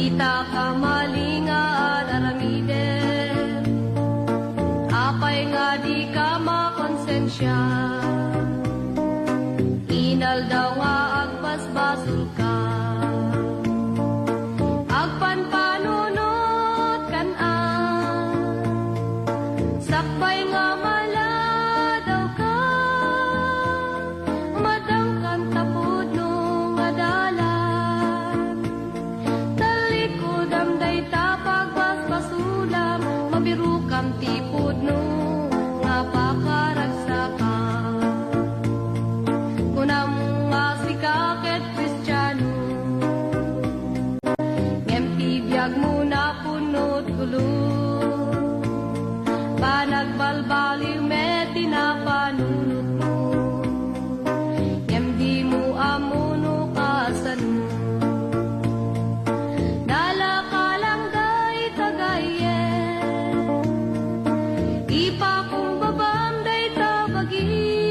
Ita ka malinga aramiden, apay nga di ka makonsensya. Inal daw nga agbasbasul ka, agpanpanunot kan sakbay nga mala daw ka, madangkan tapod no nga dalan. Talikod amday tapag basbasulam, mabiru kam tipod no nga pakaragsakan. Kunam nga si kaket Kristiyano, ngempibiyag mo na punot gulo, panagbalbaliw met tinapanunot mo, ngem di mo amuno kasano. Dala ka lang day tagayen, ipa kong babam day tabagin,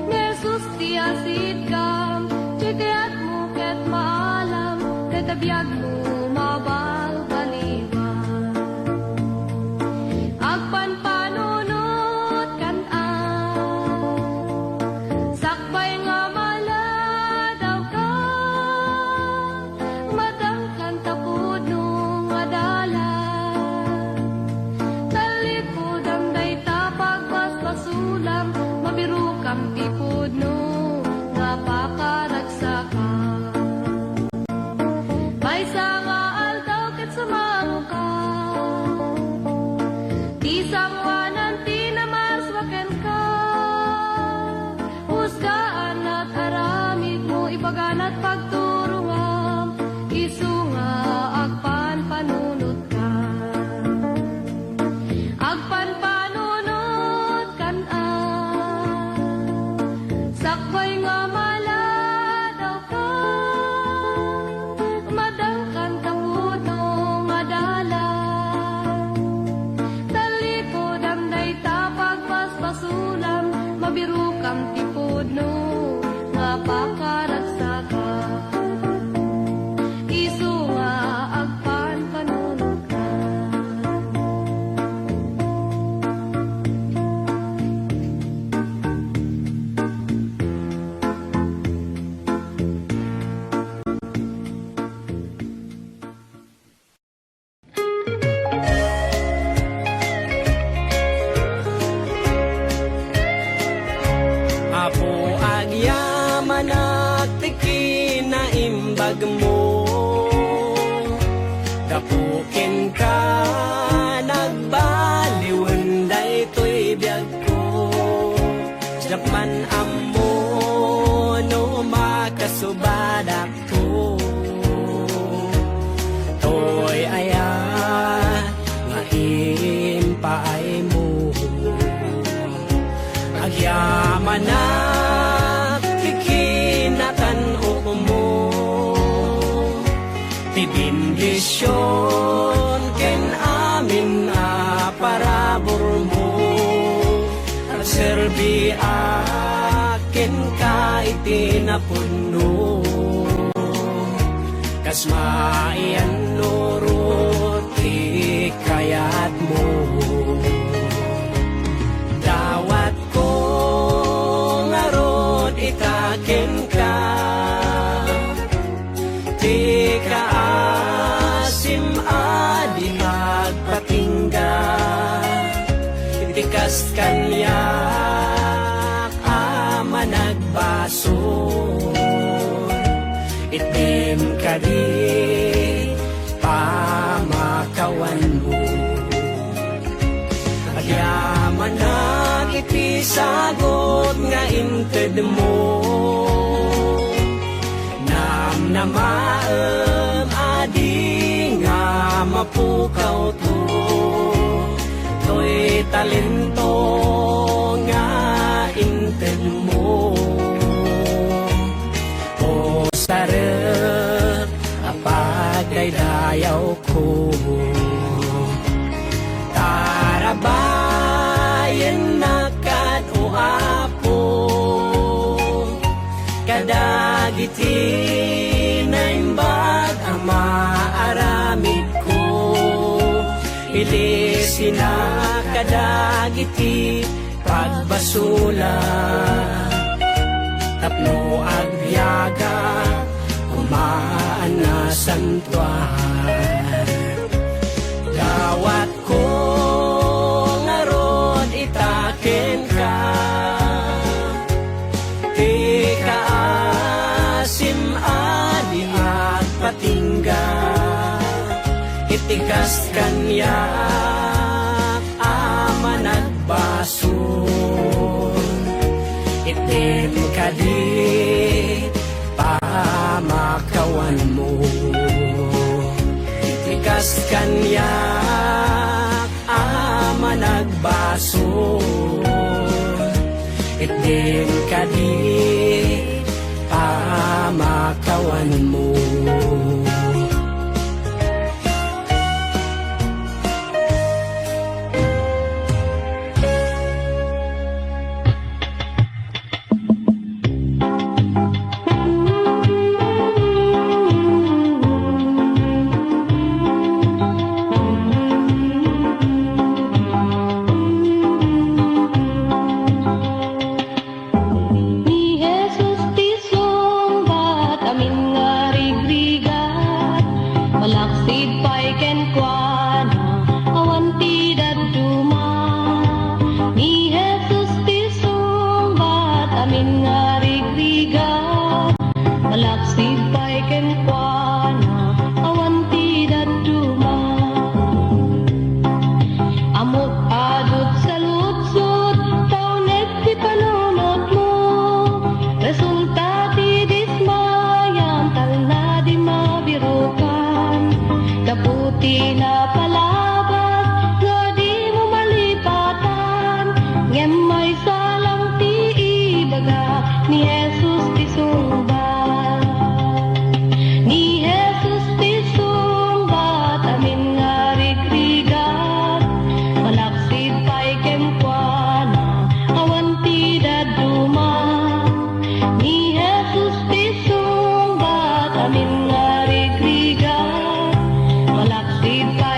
Nesus tiasid kam, titiyat mo ket maalam, tetabiyag mo mabalbaliwan. Agpanpanunot kan sakbay nga mala daw ka, madangkan tapod no nga dalan. Talikod amday tapag basbasulam, mabiru kam tipod no nga pakaragsakan. Maysa nga aldaw ket sumaro ka, di sangwanan tinamarswaken ka. Husgaan at aramid mo ipaganat pagturungam, isu nga agpanpanunot ka. Agpanpanunot kan sakbay nga mala daw ka, madangkan tapod no nga dalan. Talikod amday tapag basbasulam, mabiru kam tipod no nga pakaragsakan. Isu nga agpanpanunot ka. Apo agyaman at tikin na imbag mo, dapukin ka nagbaliwan daytoy biyag ko. Japan amo no makasubadak ko, toy aya nga impaay mo. Agyaman na kikinatan mo, tibindisyon ken amin parabor mo. At serbi akin ka itinapuno, kas maian nurut ikayat mo. Dawat ko ngarod itaken ka, di ka asim adi agpatingga. Tikas kanyak managbason, itim ka di pamakawan mo. Agyaman na itisagot nga inted mo, namnamaem adi nga mapukaw to. To'y talento nga inted mo, o sarap apagdaydayaw ko. Tarabayan na kad o apo, kadagiti na imbag ama. iti sinakadagiti pagbasula tapno agbiaga kumaan na santuan gawat ko ngarod itaken ka ti kaasim adi at patingga itikas kanya ama nagbason itin kadi pamakawan mo itikas kanya ama nagbason itin kadi pamakawan mo. Malaksid paiken kuana awan tidak duma ni Jesus tisumbat amin ngarigrigat malaksid paiken kuana awan tidak duma amok adut sa lutsud taunet ti panunot mo resulta ti dismayan tal na di mabirukan kaputi na palabat nga di mo malipatan ngem may salang ti ibaga ni Jesus ti sumbat ni Jesus ti sumbat amin nga rigrigat malaksid paikem kuana awan ti daduma ni Jesus ti sumbat amin nga rigrigat malaksid pa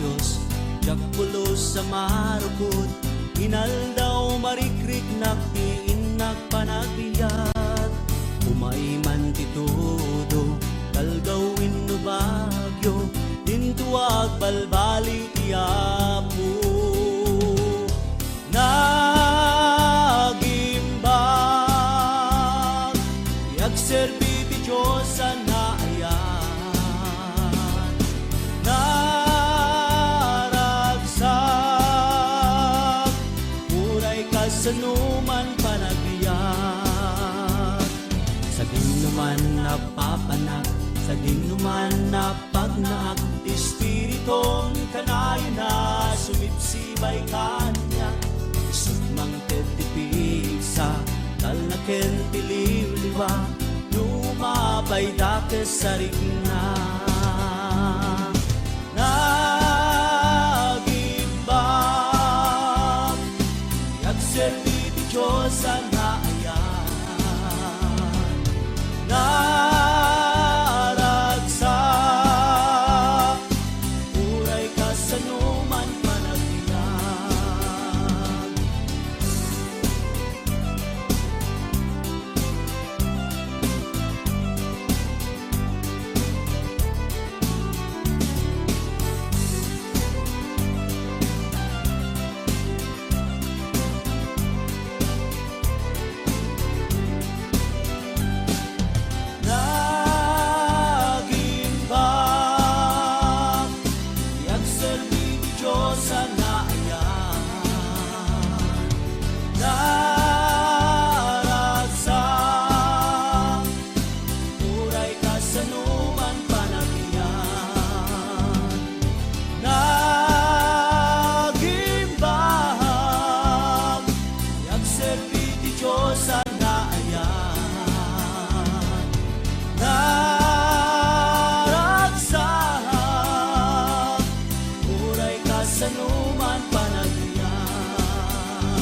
Diyos, jakpulos sa marukod, inaldaw marikrik naktiin nagpanagbiyak, umay man titudo, kalgawin no bagyo, tintuag balbali tiyapo. Nagimbag, yagserbi ti Diyos sa naayan, naragsak, uray kasanuman panagbiyak, sa dinuman napapanak, sa dinuman napagnaak, Espiritong kanayon na sumipsibay kanya, isugmang tetipig sa talnaken tililiwa, lumabay dakes sa rigna. Nagimbang, yagserbi ti Diyos sa naayan, naragsak, uray kasanuman panagbiyak. Nagimbang, yagserbi ti Diyos sa naayan, naragsak, uray kasanuman panagbiyak. Nagimbang, yagserbi ti Diyos sa naayan, naragsak, uray kasanuman panagbiyak,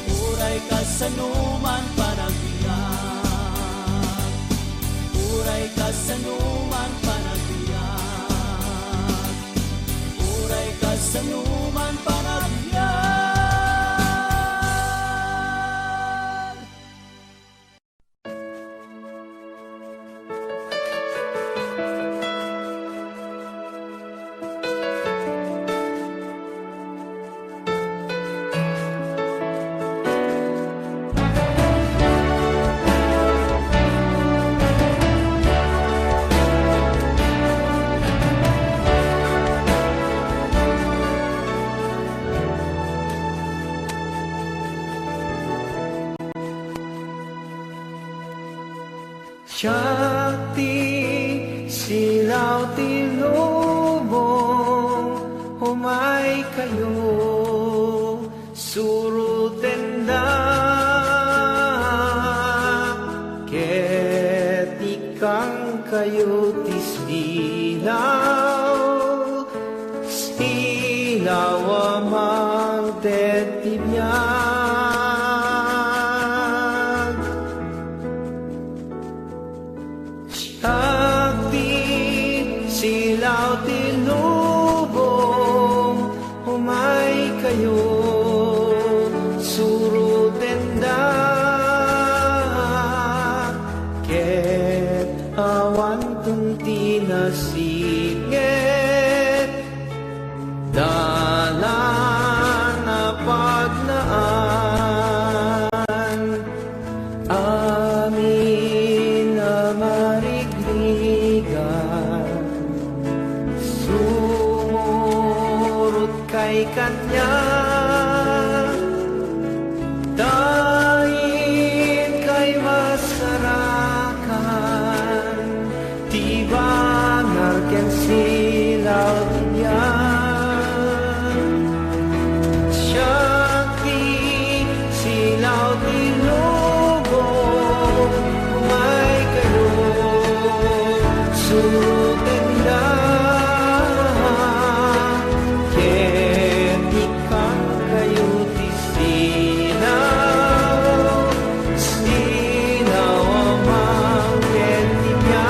uray kasanuman panagbiyak, uray kasanuman panagbiyak, uray kasanuman panagbiyak. Shakti silaw tilubong, humay kayo surutenda, ket ikang kayo tisdilaw, silaw amang tetibyan. Shakti silaw tilubong, humay kayo surutenda, ket awan tunti na siget, dalan na pagnaan, amin na marigrigan, sumurot kay kanya, dahil kay masarakan, tiba narken silaw diyan. Shakti silaw tilubong, humay kayo surutenda, ket ikang kayo tisinaw, sinaw amang ket ibyan.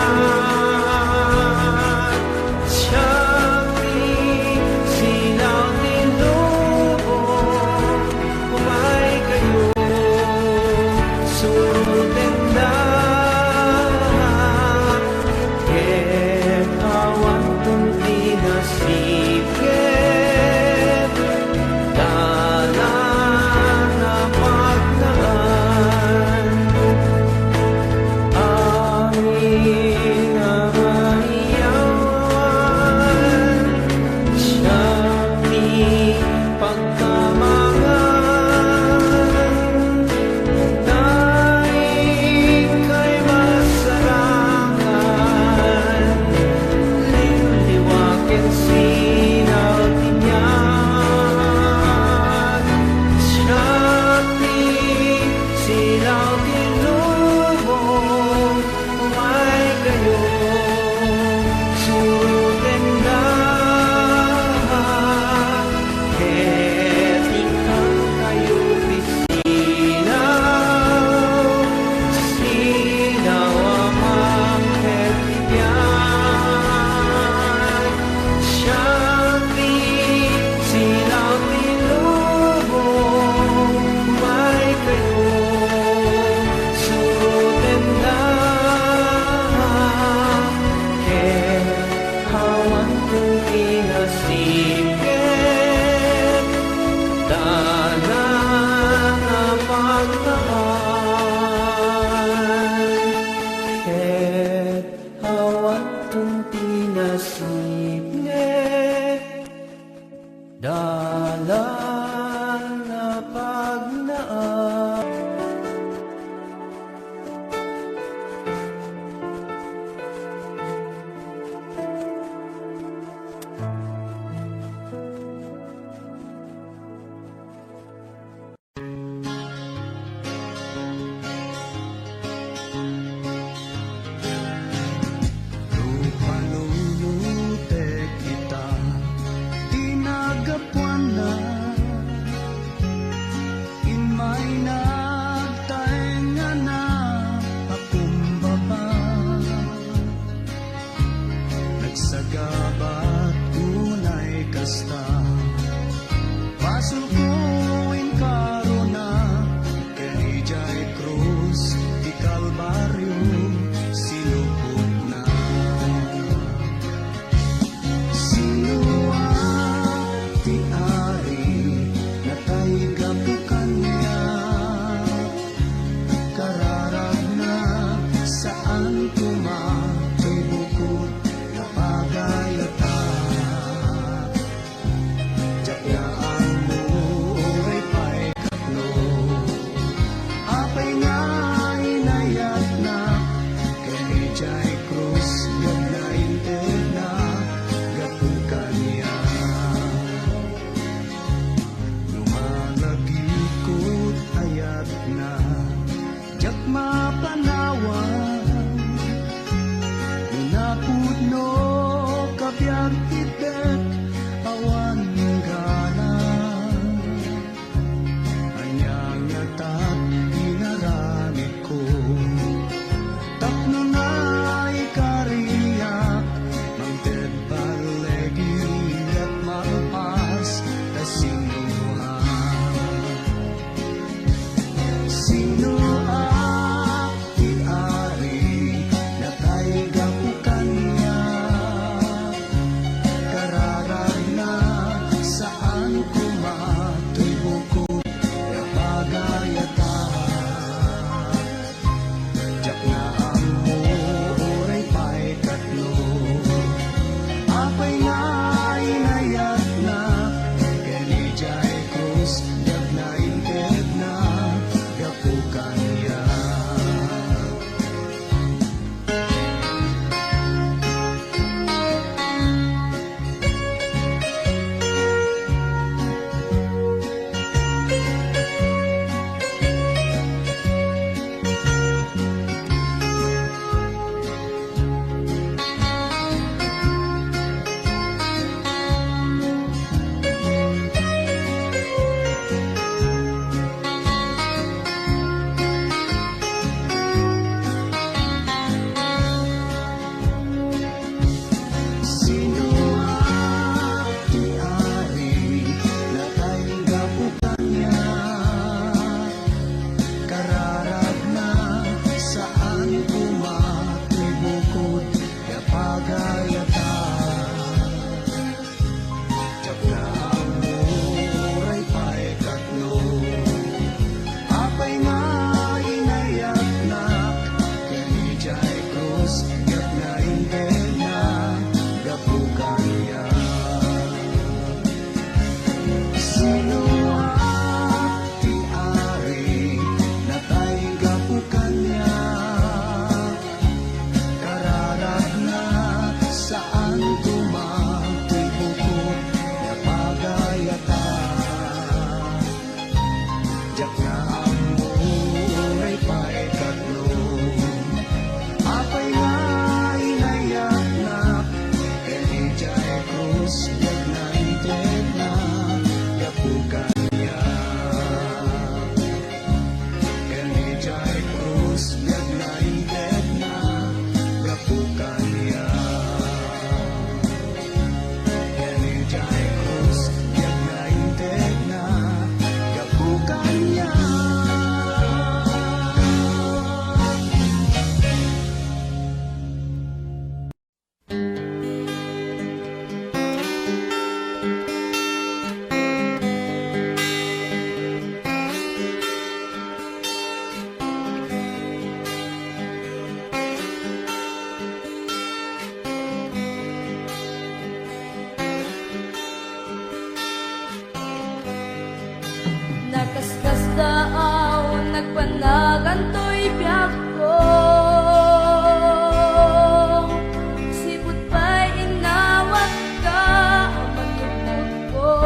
ne dalan na pagnaan. Lupalulute kita tinagapuan na inmay nagtaenga na pakumbaba nagsagabat unay kasta pasukuin karuna kay Jai Cruz di Kalbaryo sinupot na sinua ti ari natay gabukan niya kararag na saan tumatoy bukod na pagayata jak na ang muray pa'y katlo apay nga inayat na kay Jai Cruz yan na inted na gapukan niya lumalagikot ayat na jak mapanawan napudno kabyan itek awan galang anyang natat inaramid ko tapno na ikariyak mangted balegi at malpas kasinuhan sino ti ari natay gapukan niya kararag na saan kumatoy bukod na pagayata jak na ang muray pa'y katlo apay nga inayat na kay Jai Cruz jak na inted na gapukan niya sino ti ari natay gapukan niya kararag na saan kumatoy bukod na pagayata jak na ang muray pa'y katlo apay nga inayat na kay Jai Cruz yak na inted na gapukan niya sino ti ari natay gapukan niya kararag na saan tumatoy bukod na pagayata jak na ang muray pa'y katlo apay nga inayat na kay Jai Cruz yan na inted na gapukan niya kay Jai Cruz yan na inted na gapukan niya kay Jai Cruz yan na inted na gapukan niya. Panaganto'y biyak ko, sipot pa'y inawat ka, manupot ko.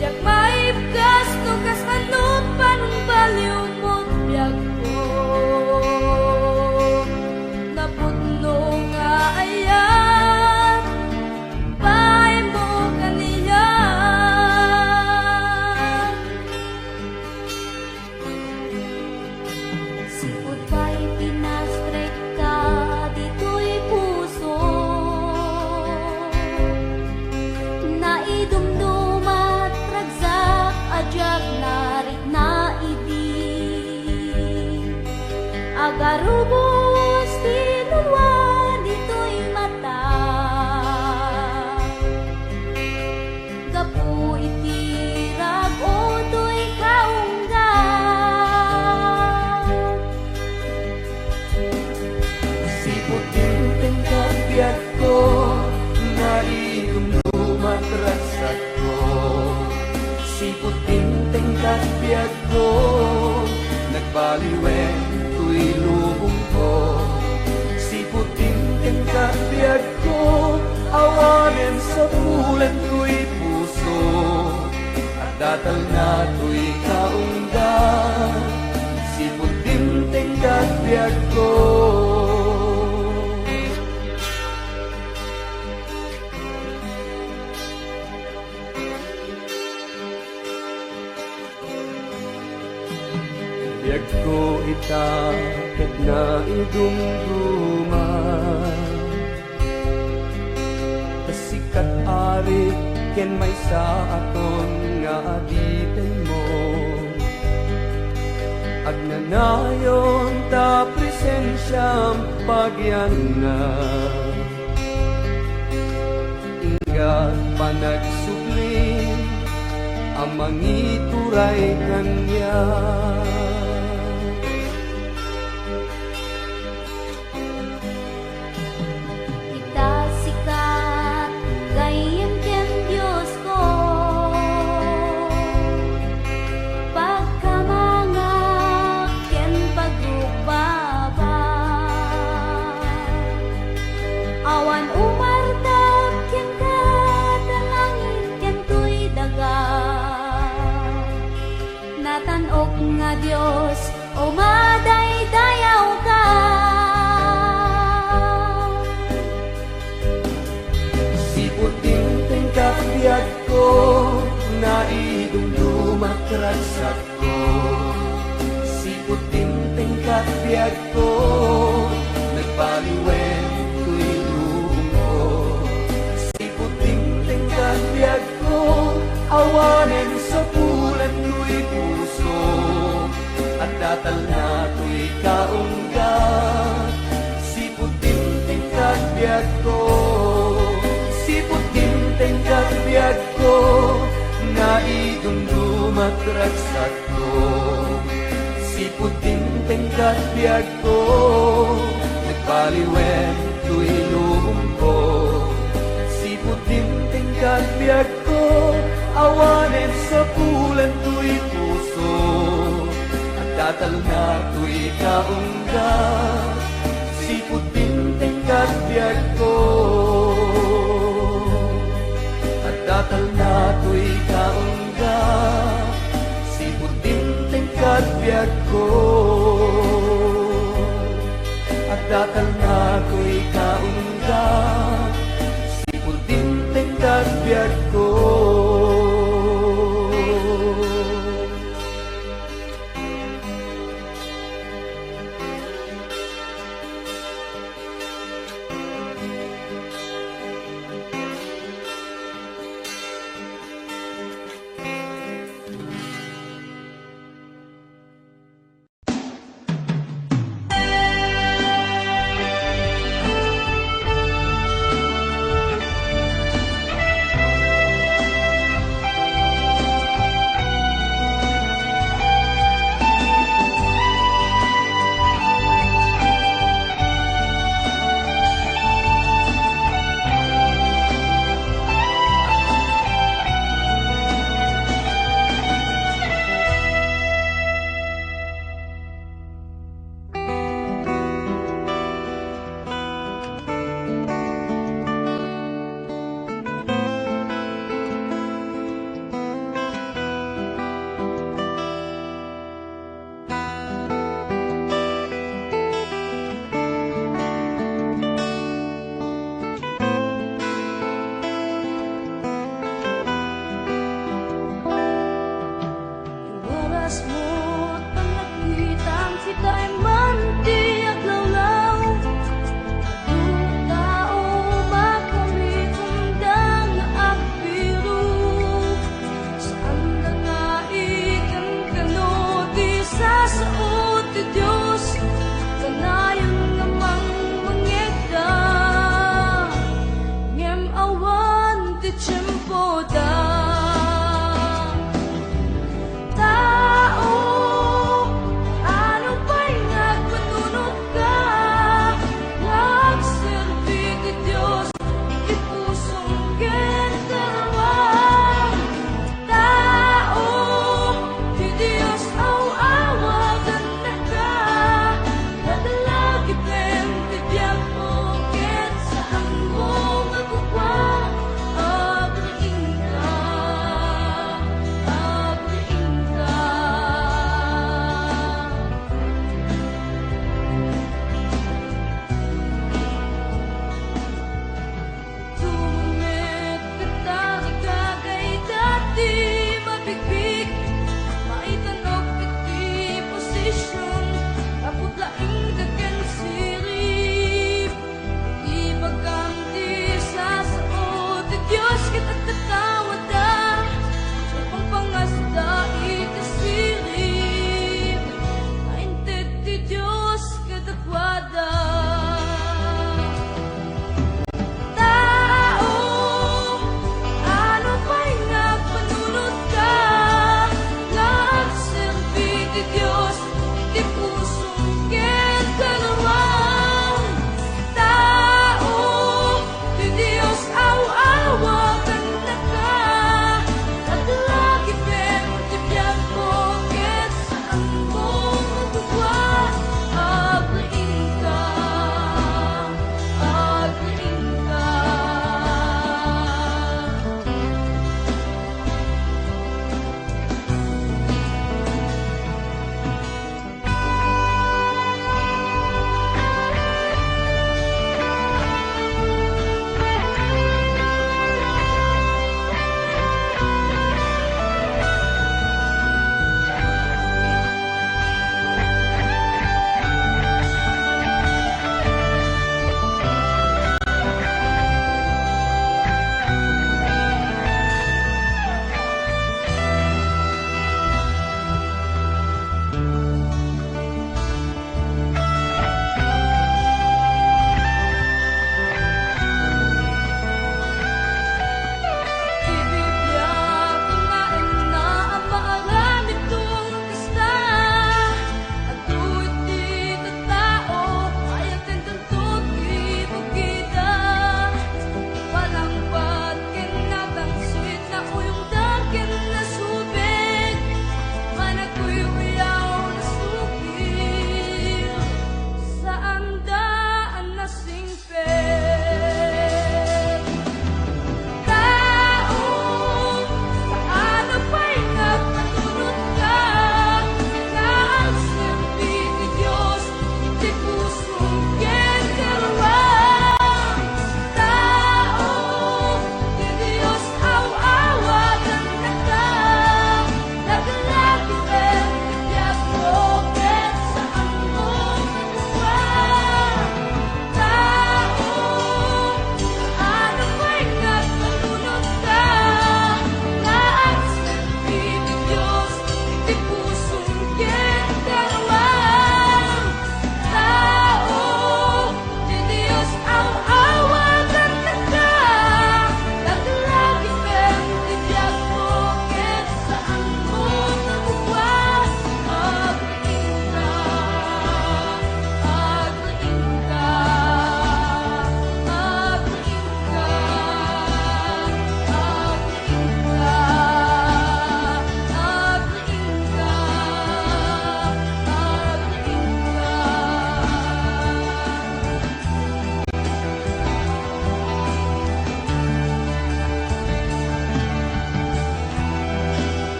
Yak maibgas no kas ano panong baliw mo't biyak ko. Naputno nga ayan, pa'y mo kaniya. Sipot pa'y pinastrek ka, dito'y puso. Naidumdum at ragsak, adyak narik na ibig. Agarubos tinulwa, dito'y mata. Gapu itirag, o to'y kaungga. Siputing tingkat biyak ko, naidumdum at ragsak ko. Siputing tingkat biyak ko, nagbaliwen ko'y lubong ko. Siputing tingkat biyak ko, awanin sa pulan ko'y puso. At datal na ko'y kaungga, siputing tingkat biyak ko. Biyak ko itakit na idumduma, pasikat ari ken may sa aton nga abitin mo. Agnanayon ta presensyam pagyan na, ingat panagsubli amang ituray kanya. Kita sikat, gayem ken Diyos ko. Pagkamangak ken pagbaba, awan umartap ken kadalangin ken tuy daga. Natanog nga Diyos, o madaydayaw ka. Siputing tingkat biyak ko, naidumdum at ragsak ko. Siputing tingkat biyak ko, nagbaliwen ko'y lubong ko. Siputing tingkat biyak ko, awanin sa pulan ko'y puso. At datal na ko'y kaungga, siputing tingkat biyak ko. Siputing tingkat biyak ko, naidumdum at ragsak ko. Siputing tingkat biyak ko, nagbaliwen ko'y lubong ko. Siputing tingkat biyak ko, awanin sa pulan ko'y puso. At datal na ko'y kaungga, siputing tingkat biyak ko. At datal na ko'y kaungga, siputing tingkat biyak ko. At datal na ko'y kaungga, siputing tingkat biyak ko.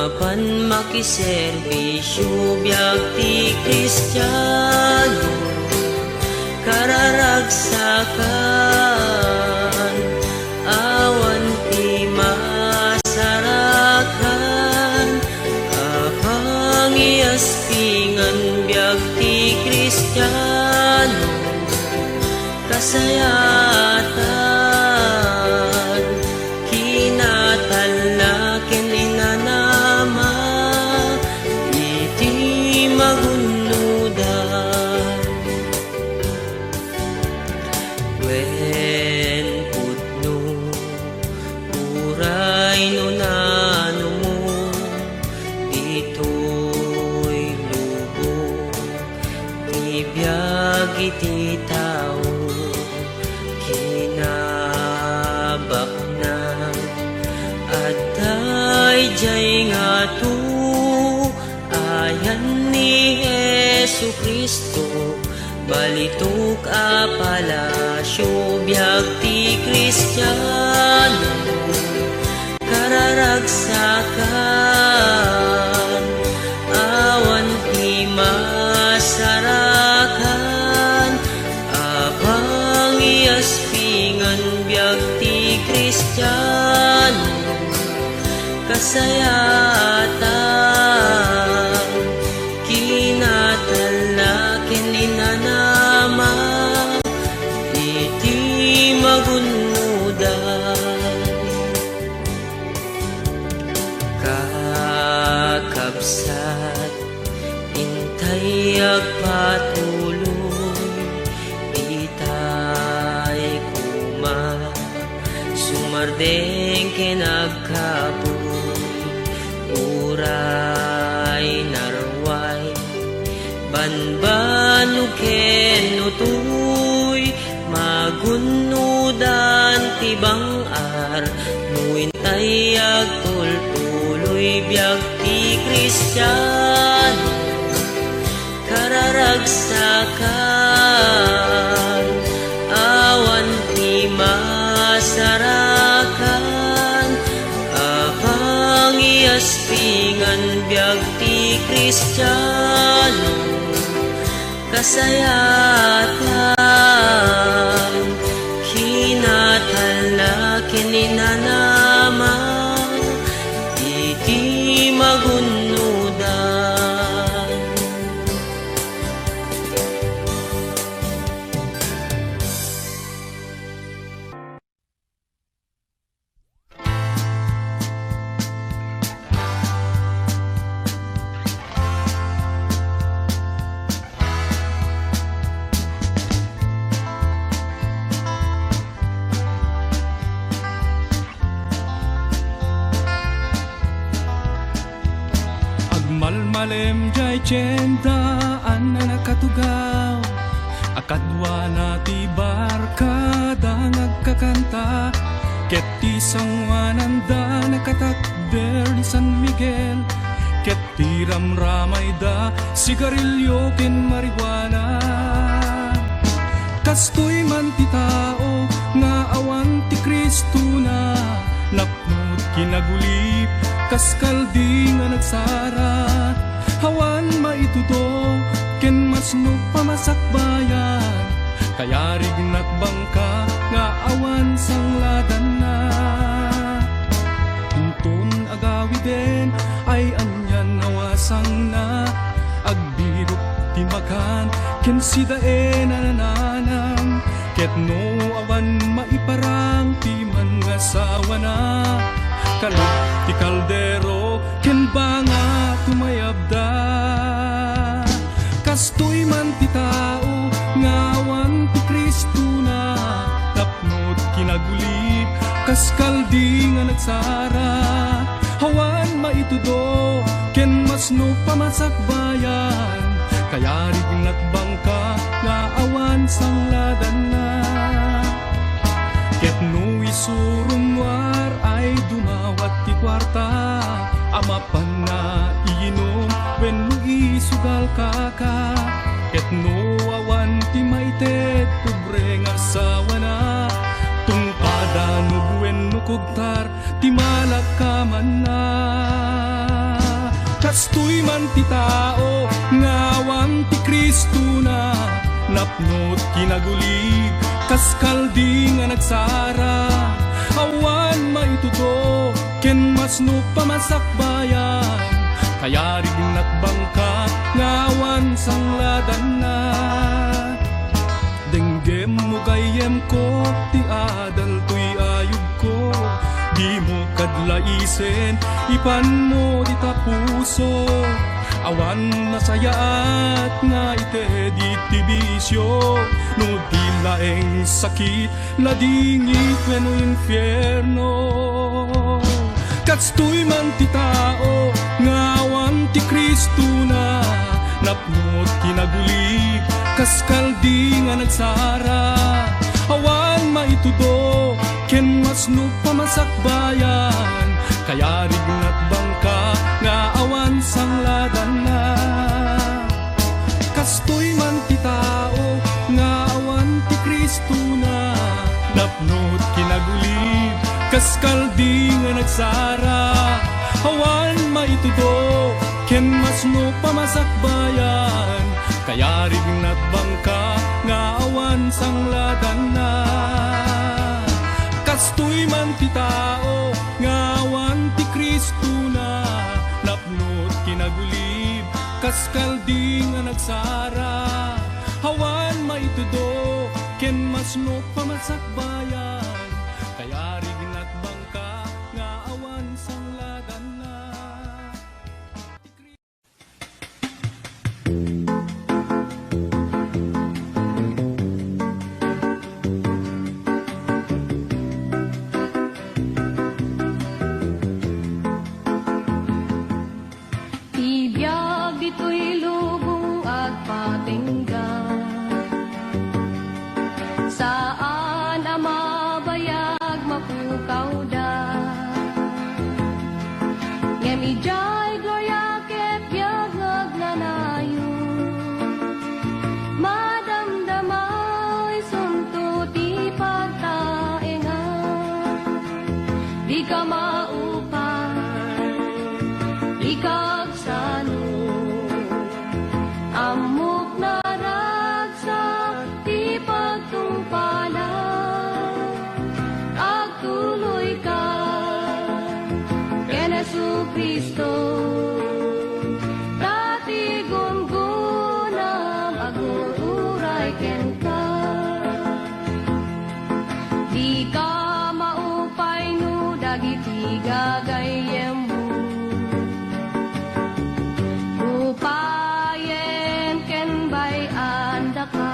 mapan makiserbisyo biag ti Kristiyano kararagsakan awan ti masarakan apang iaspingan biag ti Kristiyano kasayatan kinatalakin inanama iti magunudan wen putno uray no nano mo dito'y lubog tibiyag iti tao kinabak na at dayjay nga to ayan ni Jesu Kristo balitok a palasyo biag ti Kristiyano kararagsakan awan ti masarakan apang iaspingan biag ti Kristiyano kasayatan kinatalakin inanama iti magunudan kakabsat intay agpatuloy itay kuma sumardeng kinagkapoy uray narway banbanu ken utoy magunudan ti bangar nuintay agtultuloy biag ti Kristiyano kararagsakan awan ti masarakan apang iaspingan biag ti Kristiyano kasayatan kinatalakin inanama iti magunudan Malmalem jay tiyenda an na nakatugaw akadwa na ti barkada nagkakanta ket ti sangwananda nakatakder ni San Miguel ket ti ramramay da sigarilyo ken marijuana kastoy man ti tao nga awan ti Kristo na napnod kinagulip kaskaldi nga nagsara hawan maitudo ken masno pamasakbayan kaya rig nagbangka nga awan sangladan na tuntun agawi den ay anyan nawasang na agbirok timakan ken sidaen ananang ket no awan maiparang ti man nga sawana kalot ti kaldero ken banga tumayabda kastoy man ti tao ngawan ti Kristo na tapnod kinagulip kaskaldi nga nagsara hawan maitudo ken masno pamasakbayan kaya rig nagbangka nga awan sangladan na ket no isurumwar ay dumawat ti kwarta amapan na iinom wenno isugal kaka ket no awan ti maited tubre nga sawana tungpada no wenno kugtar ti malakaman na Kastoy man ti tao, ngawan ti Kristo na, napnot kinagulid, kaskaldi nga nagsara. Awan maituto, ken masno pamasakbayan, kaya rin nakbangka, ngawan sangladan na. Denggem mo gayem ko, ti adal tuy ayub ko, di mo kadlaisen, ipan mo di tapuso. Awan nasayaat nga ite di tibisyo, no di laeng sakit, ladingit weno infierno. Katstoy man ti tao, ngawan ti Kristo na, napnot kinaguli, kaskaldi nga nagsara. Awan maitudo, ken masno pamasakbayan, kaya rignat bangka, nga awan sangladan na. Kastoy man ti tao, nga awan ti Kristo na, napnot kinaguli, kaskaldi nga nagsara. Awan maitudo, ken masno pamasakbayan, kaya rignat bangka, nga awan sangladan na. Kastoy man ti tao, nga awan ti Kristo na, napnot kinagulib, kaskaldi nga nagsara. Awan maitudo, ken masno pamasakbayan, kaya rignat bangka, nga awan sangladan na. Ibiyag dito'y lubong at patinggan, saan ang mabayag mapukaw da. Ngemijay gloria ket biyag nagnanayo, madamdamay sunto ti pagtaengan. Di ka maupay, di ka agsano, amok na ragsak ti pagtungpalan. Agtuloy ka ken Jesucristo, dati gungunam agururay ken ka. Di ka maupay no dagiti gagayem mo, upayen ken bay anda ka.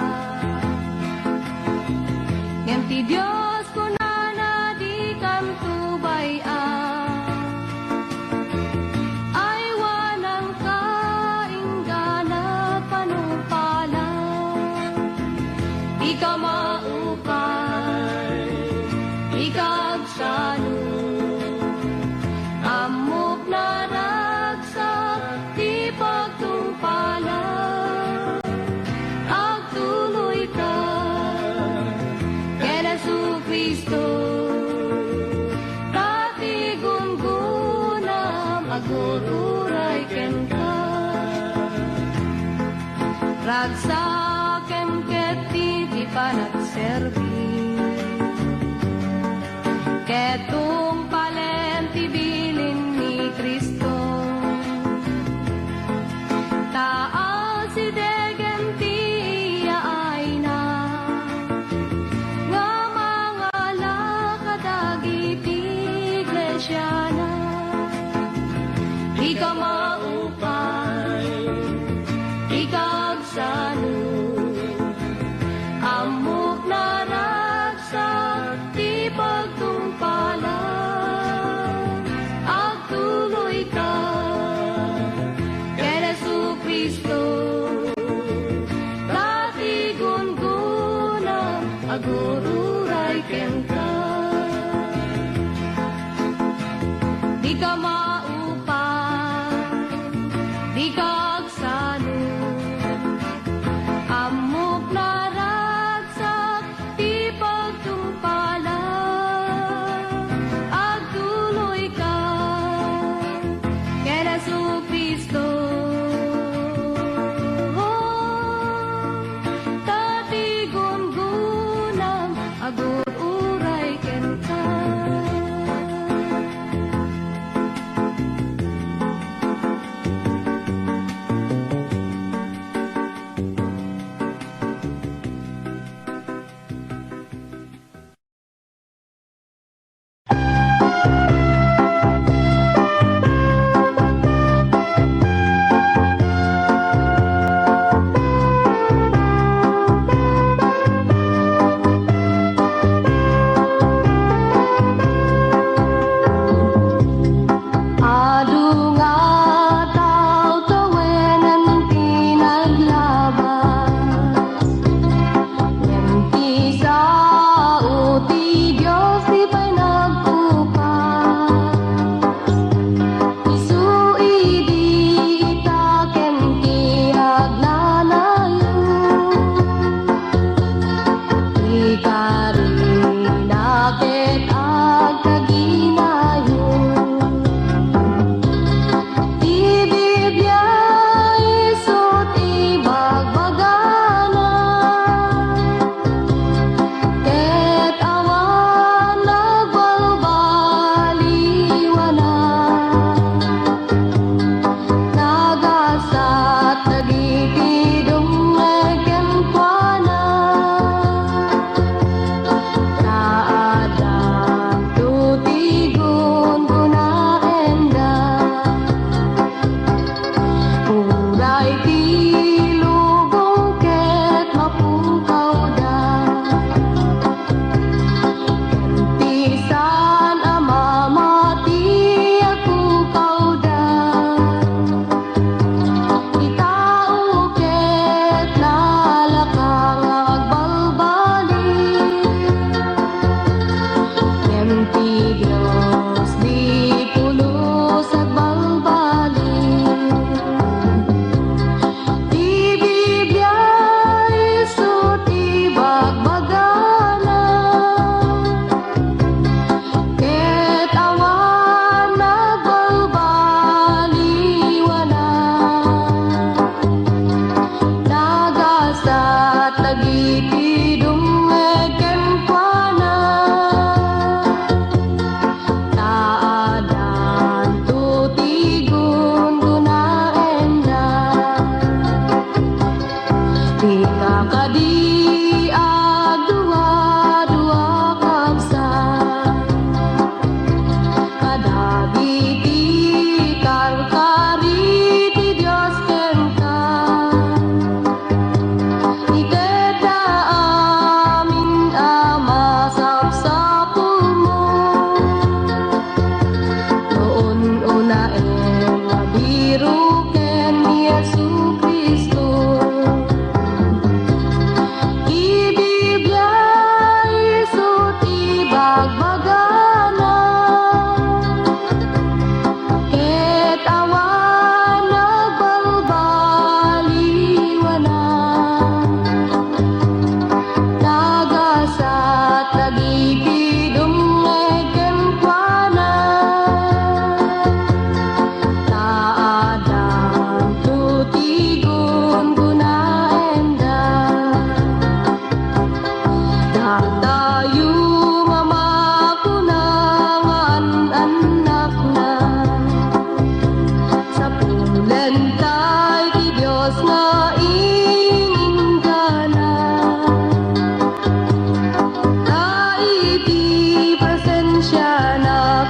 Ngem ti Dios kunana di kam tubayan, ay wanang kainggana panupalan. Di ka maupay, di ka agsano, amok na ragsak ti pagtungpalan. Agtuloy ka ken Jesucristo, dati gungunam agururay ken ka. Ragsakem ket ti panagserbi, ketong palen ti bilin ni Kristo. Taal si degen ti yaay na, nga mga lakadagiti iglesia na. Di ka maupay, di ka agsano, amok na ragsak ti pagtungpalan. Agtuloy ka ken Jesucristo, dati gungunam agururay ken ka. Di ka maupay, di ka agsano, amok na ragsak ti pagtungpalan.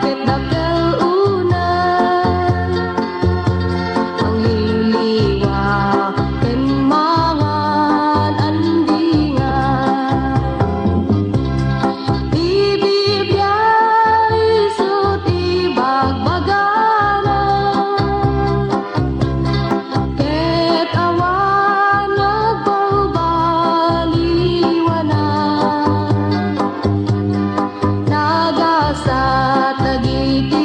ket dakkel una manghiliwak ken mangan andingan ibibiyay isut ibagbagana ket awan nagbabaliwana nagasat nagiti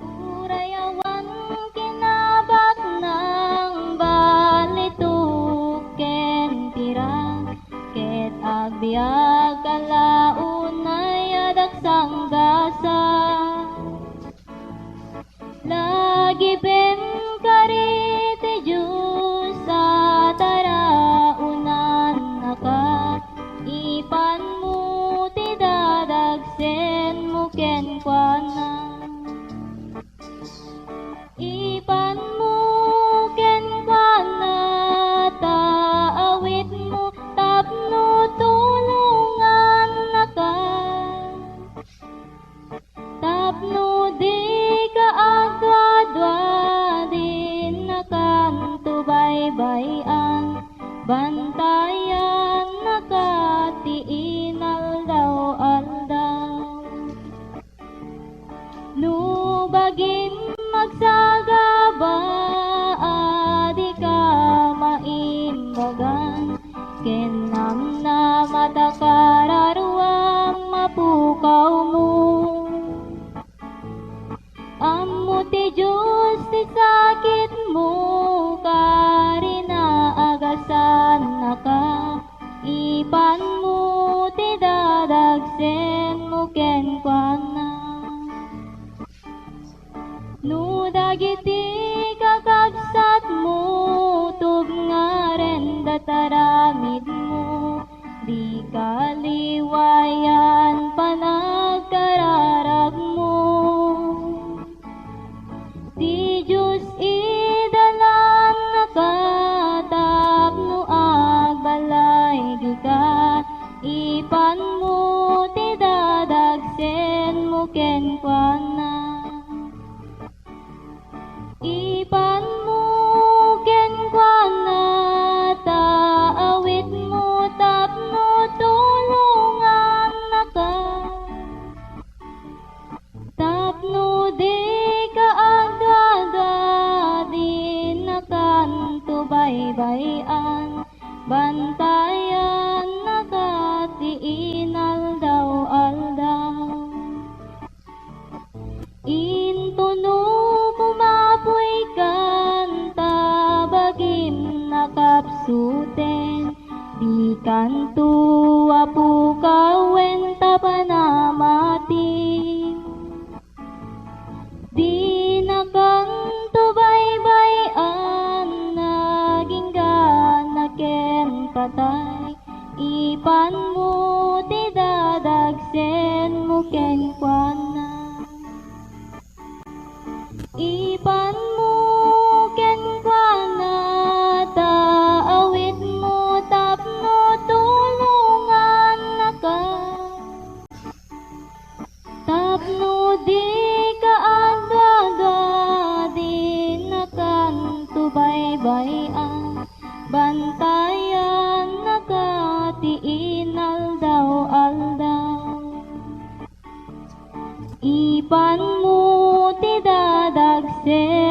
Urayawan kinabak ng balituken tirang ket agbiag kalaunay adagsang gasa lagi ben kariti Diyos sa taraunan naka ipan mo ti dadagsen mo ken kuana ipan mo ken kuana taawit mo tapno tulungan naka tapno di ka agwadwa din nakan tubaybayan bantayan nakatiinal daw aldaw nubagin magsagaba di ka maimbagan kenam na matakararuang mapukaw mo amo ti Diyos ti sakit mo karina agasan naka ipan mo ti dadagsen mo ken kuana no dagiti kakagsat mo tubngaren dataramid mo di kaliwayan panagkararag mo ti Diyos idalan nakatapno agbalay gikan ipan mo ti dadagsen mo ken kuana ipan mo ken kuana taawit mo tapno tulungan naka tapno di ka agada din nakan tubaybayan bantayan nakatiinal daw aldaw intuno kumapoy kan tabagim nakapsuten di kan tuwa pukawen tapanamati di nakan tubaybayan naging ganaken patay ipan mo ti dadagsen mo ken kuana ipan mo ken kuana taawit mo tapno tulungan naka tapno di ka agada din nakan tubaybayan bantayan nakatiinal daw aldaw ipan mo ti dadagsen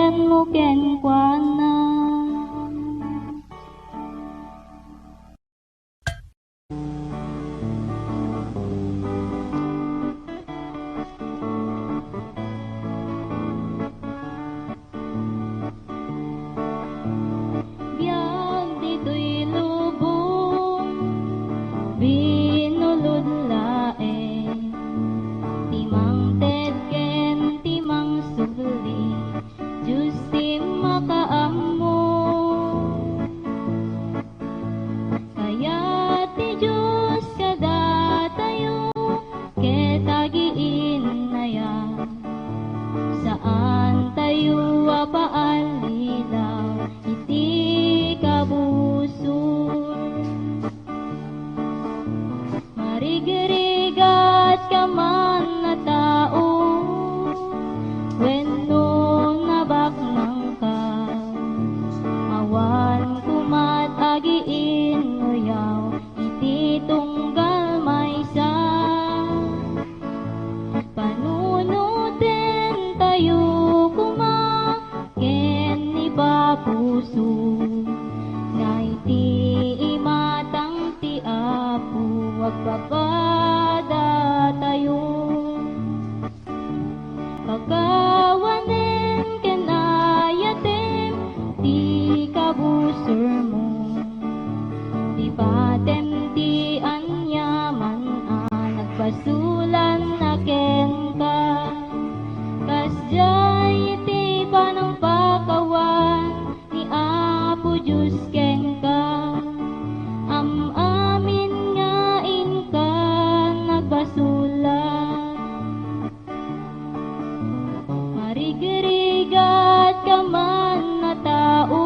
Patem ti anyaman nagpasulan na ken ka. Kasjay ti panang pakawan ni Apo Diyos ken ka. Amin nga inka nagpasulan. Marigrigat ka man na tao,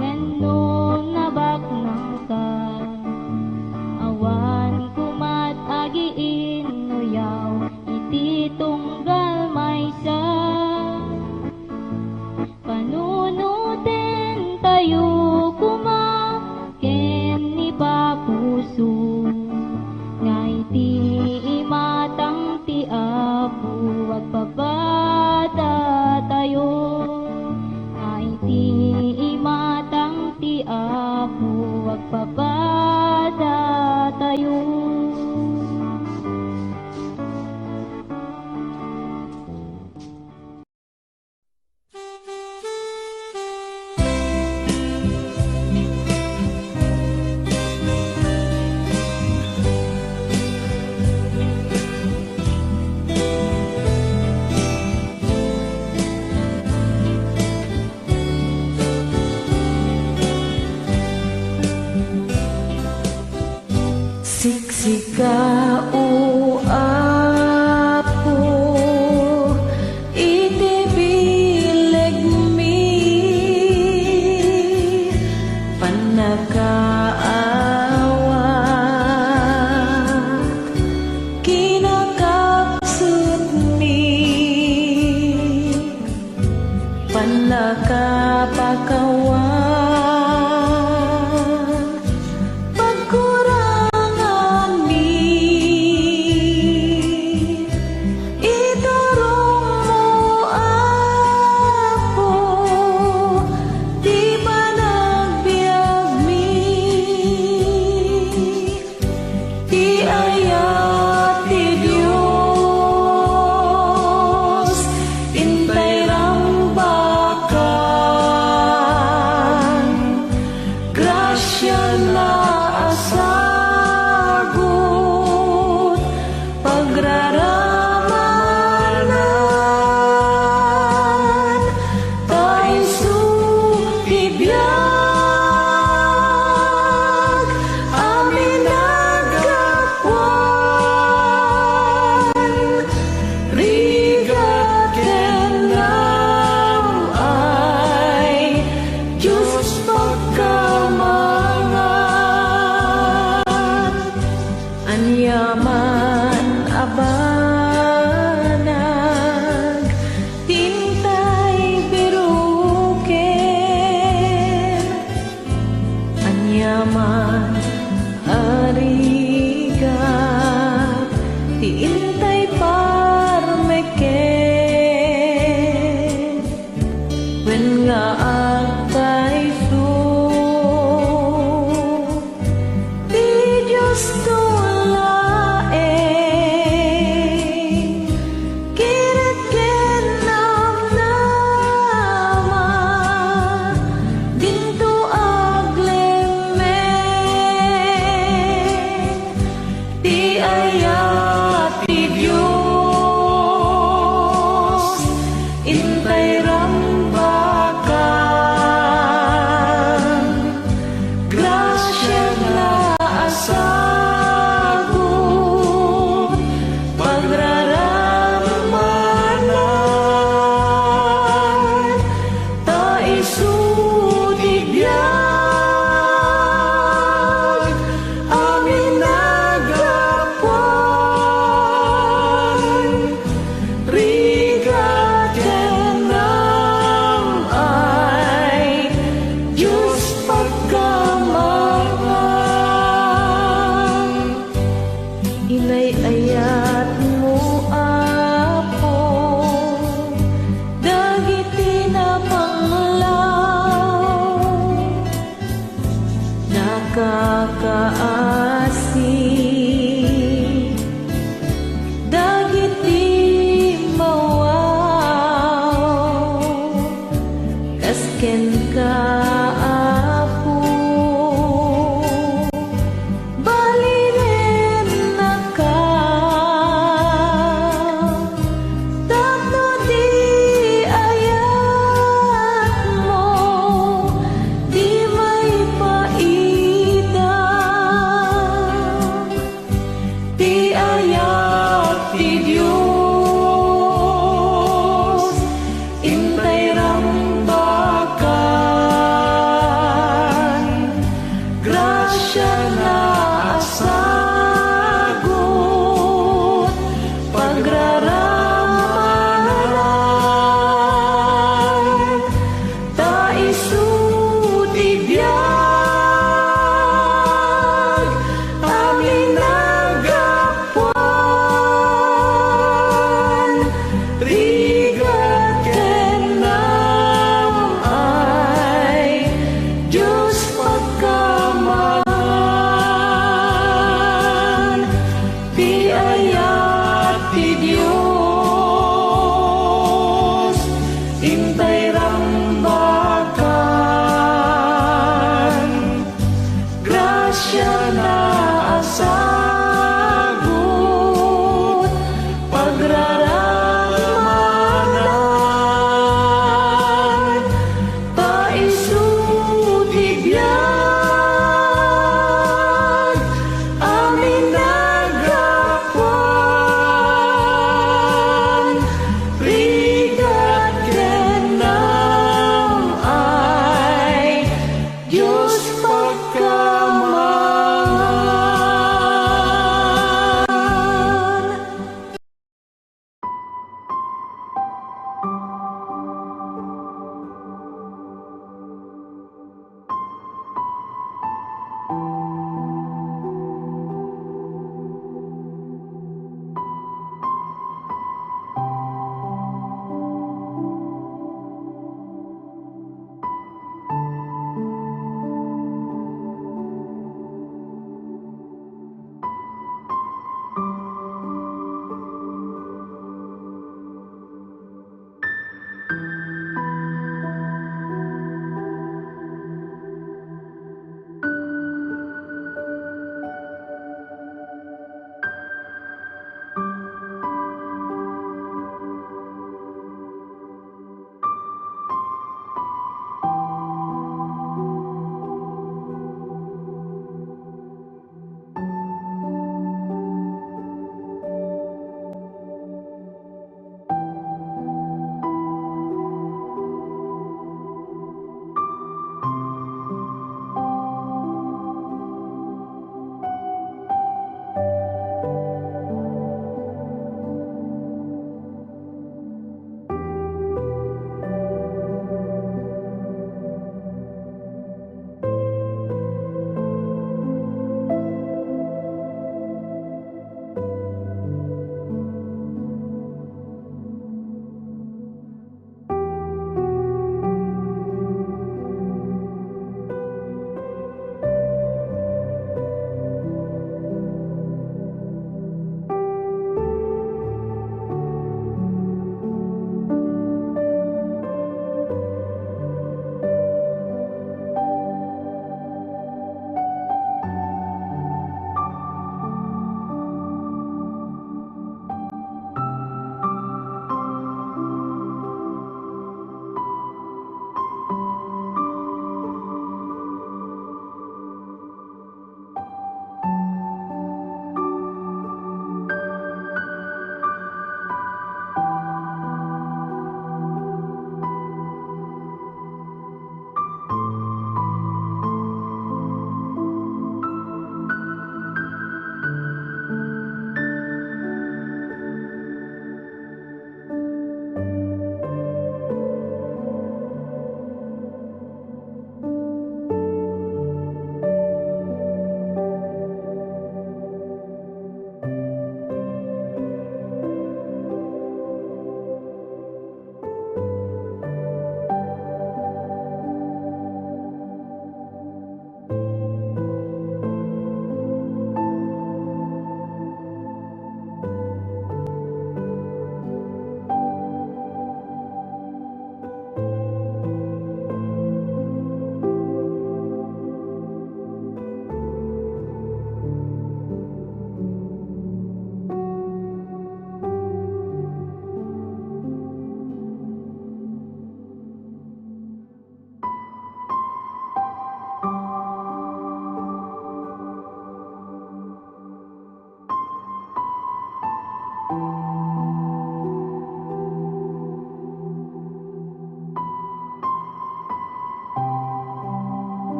wenno nabaknang ka. Awan kumat agiin nuyaw, iti tunggal maysa. Panunutin tayo kuma, ken ni papuso. Nga iti imatang ti Apo, agpabata tayo. Nga iti imatang ti Apo, agpabata tayo. Siksika o Apo, iti bileg mi, panakaawat, kinakapsut mi, panakapakawan. Anyaman abanag, tintay biruken. Anyaman arigat, tintay parmeken. Wen nga agtay su, di Diyos to inay-ayat mo, Apo, dagiti na panglaw, nakakaasi, dagiti mawaw, kasken ka, Apo, grasya na asagot, pagraramalan, taisutibiyag, amin nagapuan, rigat kenam ay Diyos pagkaman, ti ayat ti Diyos, intay rambakan, grasya na